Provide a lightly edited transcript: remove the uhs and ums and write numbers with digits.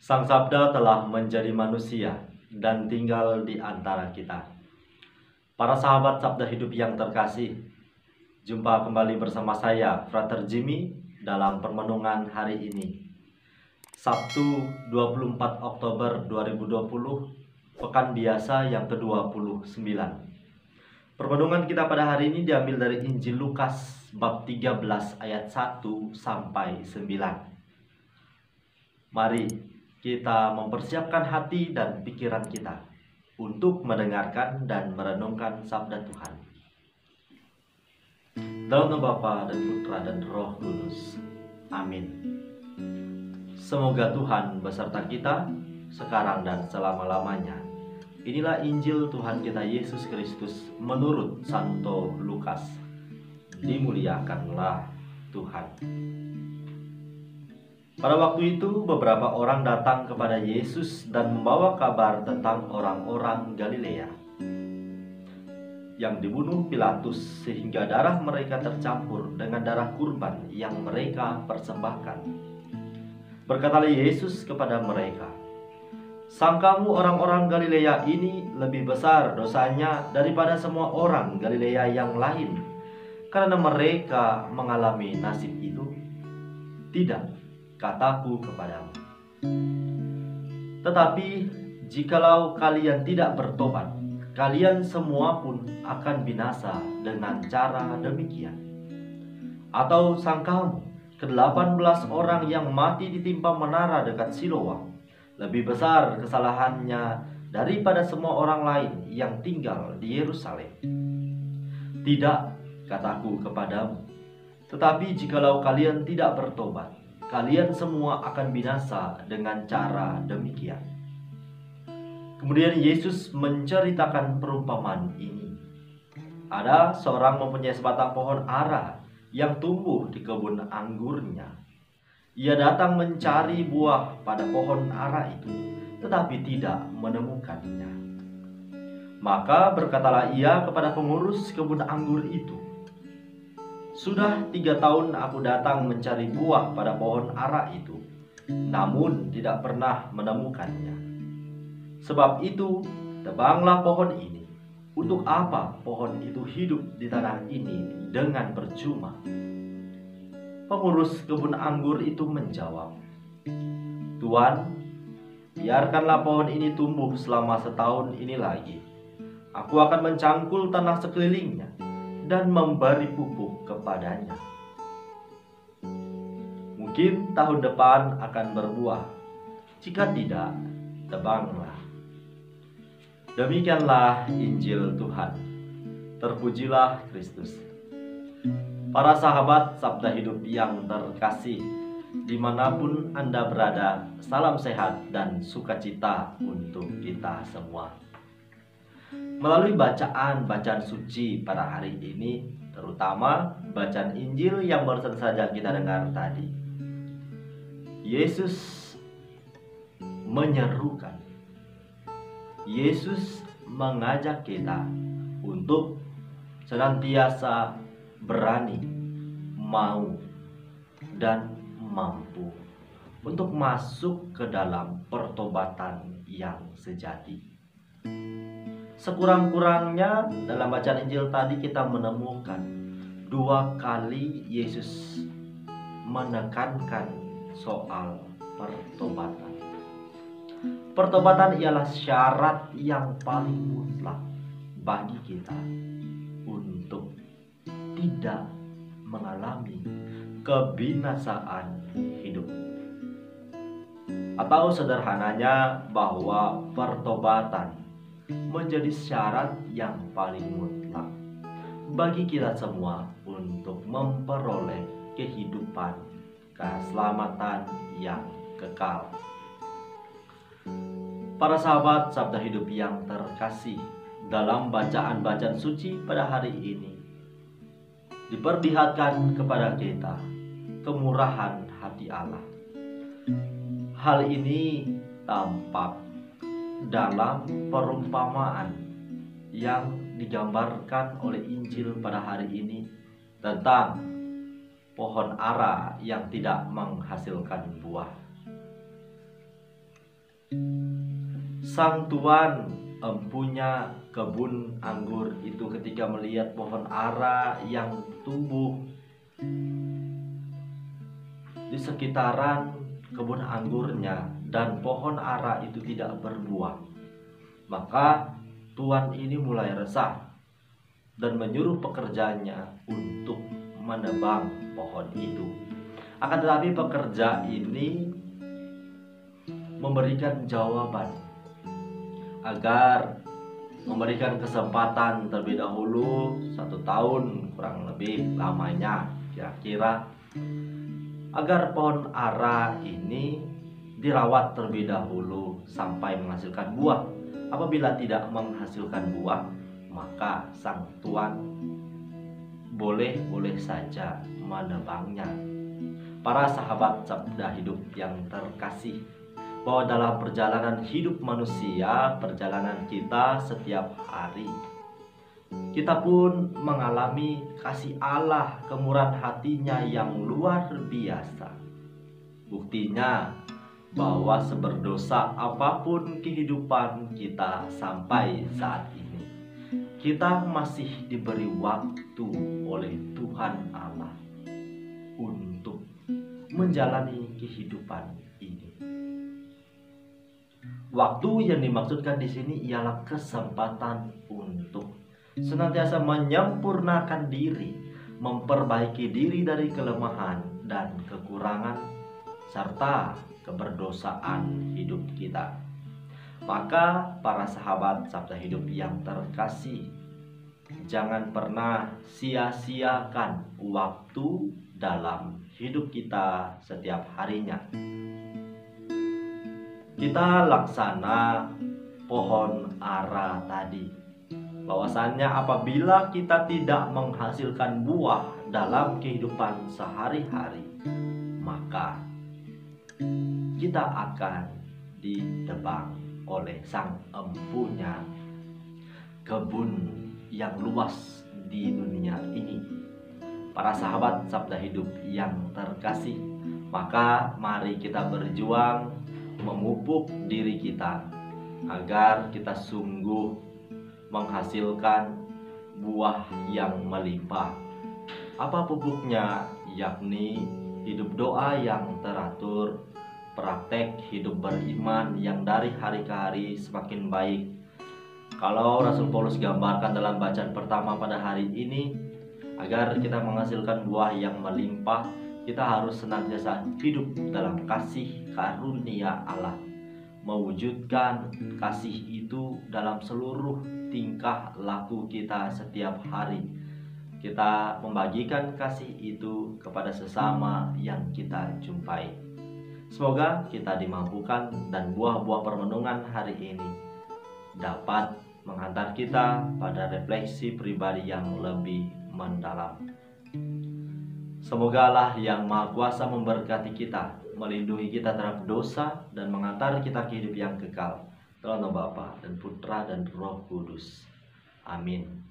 Sang Sabda telah menjadi manusia dan tinggal di antara kita. Para sahabat Sabda Hidup yang terkasih, jumpa kembali bersama saya, Frater Jimmy, dalam permenungan hari ini. Sabtu 24 Oktober 2020, Pekan Biasa yang ke-29. Permenungan kita pada hari ini diambil dari Injil Lukas bab 13 ayat 1 sampai 9. Mari kita mempersiapkan hati dan pikiran kita untuk mendengarkan dan merenungkan sabda Tuhan. Dalam nama Bapa dan Putra dan Roh Kudus. Amin. Semoga Tuhan beserta kita sekarang dan selama-lamanya. Inilah Injil Tuhan kita Yesus Kristus menurut Santo Lukas. Dimuliakanlah Tuhan. Pada waktu itu beberapa orang datang kepada Yesus dan membawa kabar tentang orang-orang Galilea yang dibunuh Pilatus sehingga darah mereka tercampur dengan darah kurban yang mereka persembahkan. Berkatalah Yesus kepada mereka, "Sangkamu orang-orang Galilea ini lebih besar dosanya daripada semua orang Galilea yang lain karena mereka mengalami nasib itu? Tidak, kataku kepadamu. Tetapi jikalau kalian tidak bertobat, kalian semua pun akan binasa dengan cara demikian. Atau sangkamu ke-18 orang yang mati ditimpa menara dekat Siloam lebih besar kesalahannya daripada semua orang lain yang tinggal di Yerusalem? Tidak, kataku kepadamu. Tetapi jikalau kalian tidak bertobat, kalian semua akan binasa dengan cara demikian." Kemudian Yesus menceritakan perumpamaan ini. Ada seorang mempunyai sebatang pohon ara yang tumbuh di kebun anggurnya. Ia datang mencari buah pada pohon ara itu, tetapi tidak menemukannya. Maka berkatalah ia kepada pengurus kebun anggur itu, "Sudah 3 tahun aku datang mencari buah pada pohon ara itu, namun tidak pernah menemukannya. Sebab itu, tebanglah pohon ini. Untuk apa pohon itu hidup di tanah ini dengan percuma?" Pengurus kebun anggur itu menjawab, "Tuan, biarkanlah pohon ini tumbuh selama 1 tahun ini lagi. Aku akan mencangkul tanah sekelilingnya dan memberi pupuk kepadanya. Mungkin tahun depan akan berbuah. Jika tidak, tebanglah." Demikianlah Injil Tuhan. Terpujilah Kristus. Para sahabat Sabda Hidup yang terkasih, dimanapun Anda berada, salam sehat dan sukacita untuk kita semua. Melalui bacaan suci pada hari ini, terutama bacaan Injil yang baru saja kita dengar tadi, Yesus menyerukan, Yesus mengajak kita untuk senantiasa berani, mau, dan mampu untuk masuk ke dalam pertobatan yang sejati. Sekurang-kurangnya dalam bacaan Injil tadi kita menemukan 2 kali Yesus menekankan soal pertobatan. Pertobatan ialah syarat yang paling mutlak bagi kita untuk tidak mengalami kebinasaan hidup. Atau sederhananya bahwa pertobatan menjadi syarat yang paling mutlak bagi kita semua untuk memperoleh kehidupan, keselamatan yang kekal. Para sahabat Sabda Hidup yang terkasih, dalam bacaan suci pada hari ini diperlihatkan kepada kita kemurahan hati Allah. Hal ini tampak dalam perumpamaan yang digambarkan oleh Injil pada hari ini tentang pohon ara yang tidak menghasilkan buah. Sang tuan empunya kebun anggur itu ketika melihat pohon ara yang tumbuh di sekitaran kebun anggurnya dan pohon ara itu tidak berbuah, maka tuan ini mulai resah dan menyuruh pekerjanya untuk menebang pohon itu. Akan tetapi pekerja ini memberikan jawaban agar memberikan kesempatan terlebih dahulu 1 tahun kurang lebih lamanya kira-kira, agar pohon ara ini dirawat terlebih dahulu sampai menghasilkan buah. Apabila tidak menghasilkan buah, maka sang tuan boleh saja menebangnya. Para sahabat Sabda Hidup yang terkasih, bahwa dalam perjalanan hidup manusia, perjalanan kita setiap hari, kita pun mengalami kasih Allah, kemurahan hatinya yang luar biasa. Buktinya bahwa seberdosa apapun kehidupan kita sampai saat ini, kita masih diberi waktu oleh Tuhan Allah untuk menjalani kehidupan ini. Waktu yang dimaksudkan di sini ialah kesempatan untuk senantiasa menyempurnakan diri, memperbaiki diri dari kelemahan dan kekurangan serta keberdosaan hidup kita. Maka para sahabat Sabda Hidup yang terkasih, jangan pernah sia-siakan waktu dalam hidup kita setiap harinya. Kita laksana pohon ara tadi, bahwasannya apabila kita tidak menghasilkan buah dalam kehidupan sehari-hari, maka kita akan ditebang oleh sang empunya kebun yang luas di dunia ini. Para sahabat Sabda Hidup yang terkasih, maka mari kita berjuang memupuk diri kita agar kita sungguh menghasilkan buah yang melimpah. Apa pupuknya? Yakni hidup doa yang teratur, praktek hidup beriman yang dari hari ke hari semakin baik. Kalau Rasul Paulus gambarkan dalam bacaan pertama pada hari ini, agar kita menghasilkan buah yang melimpah, kita harus senantiasa hidup dalam kasih karunia Allah, mewujudkan kasih itu dalam seluruh tingkah laku kita setiap hari. Kita membagikan kasih itu kepada sesama yang kita jumpai. Semoga kita dimampukan dan buah-buah permenungan hari ini dapat menghantar kita pada refleksi pribadi yang lebih mendalam. Semoga Allah yang Maha Kuasa memberkati kita, melindungi kita terhadap dosa, dan mengantar kita ke hidup yang kekal. Dalam nama Bapa dan Putra dan Roh Kudus. Amin.